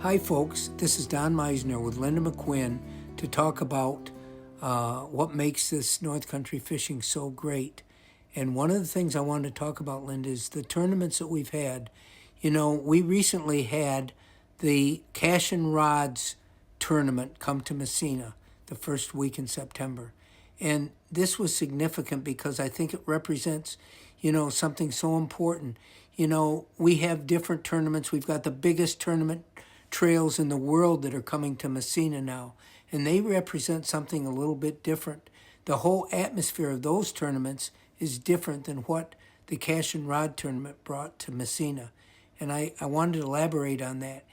Hi, folks. This is Don Meissner with Linda McQuinn to talk about what makes this North Country fishing so great. And one of the things I wanted to talk about, Linda, is the tournaments that we've had. You know, we recently had the Cash and Rods tournament come to Meissner the first week in September. And this was significant because I think it represents, something so important. We have different tournaments. We've got the biggest tournament trails in the world that are coming to Meissner now, and they represent something a little bit different. The whole atmosphere of those tournaments is different than what the Cash and Rod tournament brought to Meissner, and I wanted to elaborate on that.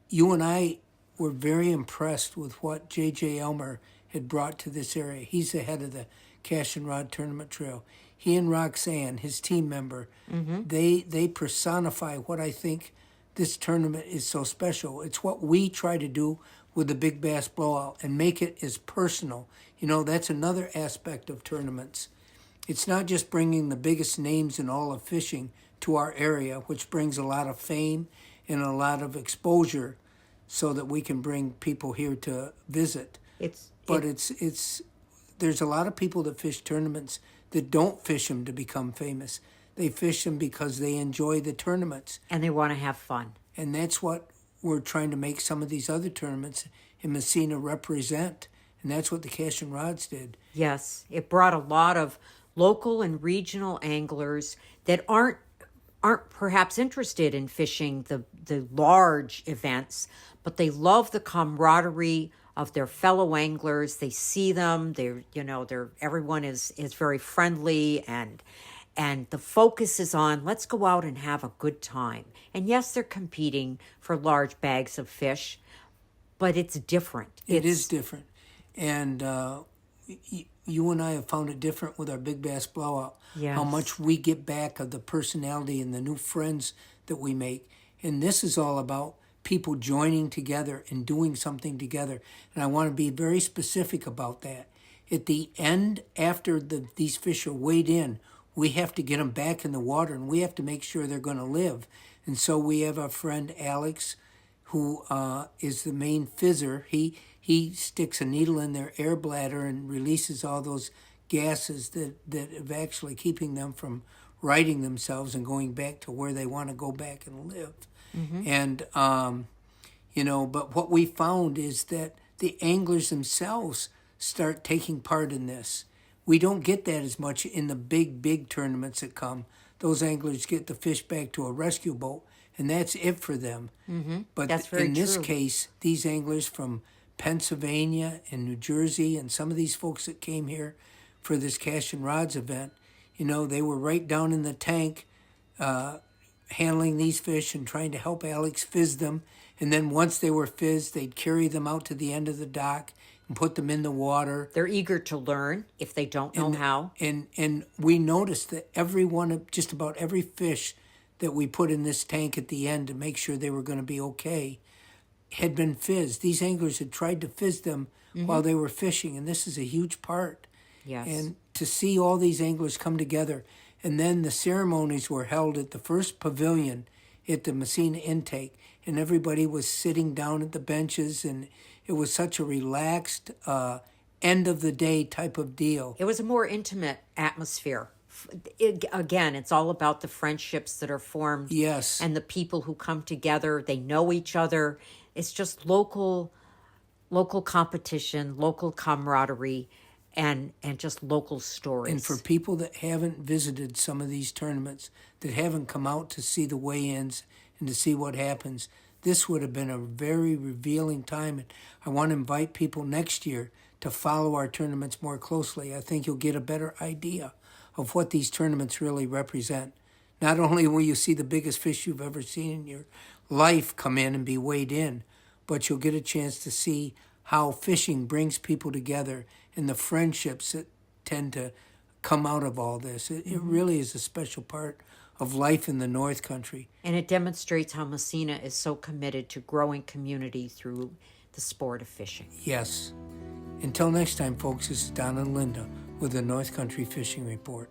You and I were very impressed with what J.J. Elmer had brought to this area. He's the head of the Cash and Rod tournament trail. He and Roxanne, his team member, they personify what I think this tournament is so special. It's what we try to do with the Big Bass Blowout and make it as personal. That's another aspect of tournaments. It's not just bringing the biggest names in all of fishing to our area, which brings a lot of fame and a lot of exposure so that we can bring people here to visit. There's a lot of people that fish tournaments that don't fish them to become famous. They fish them because they enjoy the tournaments. And they want to have fun. And that's what we're trying to make some of these other tournaments in Meissner represent. And that's what the Cash and Rods did. Yes, it brought a lot of local and regional anglers that aren't perhaps interested in fishing the large events, but they love the camaraderie of their fellow anglers. They see them. Everyone is very friendly and the focus is on, let's go out and have a good time. And yes, they're competing for large bags of fish, but it's different. It is different. And you and I have found it different with our Big Bass Blowout. Yes. How much we get back of the personality and the new friends that we make. And this is all about people joining together and doing something together. And I want to be very specific about that. At the end, after these fish are weighed in, we have to get them back in the water, and we have to make sure they're going to live. And so we have our friend Alex, who is the main fizzer. He sticks a needle in their air bladder and releases all those gases that are actually keeping them from righting themselves and going back to where they want to go back and live. Mm-hmm. And, but what we found is that the anglers themselves start taking part in this. We don't get that as much in the big tournaments that come. Those anglers get the fish back to a rescue boat, and that's it for them. Mm-hmm. But that's very in this true. case, these anglers from Pennsylvania and New Jersey and some of these folks that came here for this Cash and Rods event, they were right down in the tank handling these fish and trying to help Alex fizz them. And then once they were fizzed, they'd carry them out to the end of the dock and put them in the water. They're eager to learn if they don't know how. And we noticed that just about every fish that we put in this tank at the end to make sure they were going to be okay had been fizzed. These anglers had tried to fizz them while they were fishing, and this is a huge part. Yes. And to see all these anglers come together, and then the ceremonies were held at the first pavilion at the Meissner intake, and everybody was sitting down at the benches, and it was such a relaxed end of the day type of deal. It was a more intimate atmosphere. Again, it's all about the friendships that are formed. Yes. And the people who come together. They know each other. It's just local competition, local camaraderie, and just local stories. And for people that haven't visited some of these tournaments, that haven't come out to see the weigh-ins and to see what happens, this would have been a very revealing time. And I want to invite people next year to follow our tournaments more closely. I think you'll get a better idea of what these tournaments really represent. Not only will you see the biggest fish you've ever seen in your life come in and be weighed in, but you'll get a chance to see how fishing brings people together and the friendships that tend to come out of all this. It really is a special part of life in the North Country. And it demonstrates how Meissner is so committed to growing community through the sport of fishing. Yes. Until next time, folks, this is Don and Linda with the North Country Fishing Report.